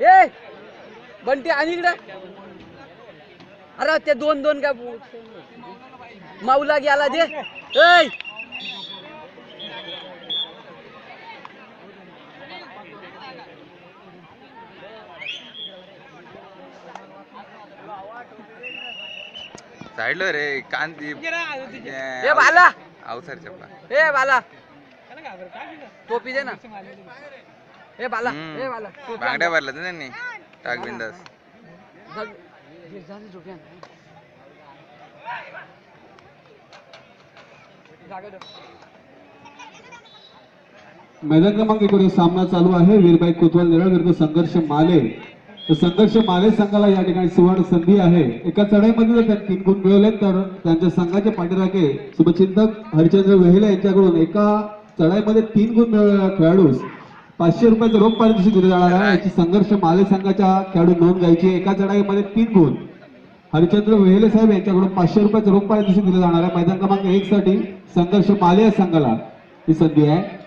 ए बंटी आणि इकडे अरे ते दोन दोन काय माऊला गेला दे ए साइडलो रे कांती ए बाला अवसर चपला ए बाला टोपी दे ना ए बाला ए बाला बांगड्या भरला त्यांनी टाक बिंदास मैदान क्रमांक 1 सामना चालू आहे वीरबाई कोतवाल निराळ विरुद्ध संघर्ष माले तर संघर्ष माले संघाला या ठिकाणी सुवर्ण संधी आहे एका चढाईमध्ये जर त्यांनी 3 गुण मिळवले तर त्यांच्या संघाचे पाठीराखे शुभचिंतक हरिचंद्र वेहेले यांच्याकडून एका चढाईमध्ये 3 गुण मिळवलेल्या खेळाडूस 500 रुपयाचं रोख पारितोषिक दिले जाणार आहे याची संघर्ष माले संघाच्या खेळाडू नोंद घ्यायची एका चढाईमध्ये 3 गुण हरिचंद्र वेहेले साहेब यांच्याकडून 500 रुपयाचं रोख पारितोषिक दिले जाणार आहे मैदान क्रमांक 1 साठी संघर्ष माले संघाला ही संधी आहे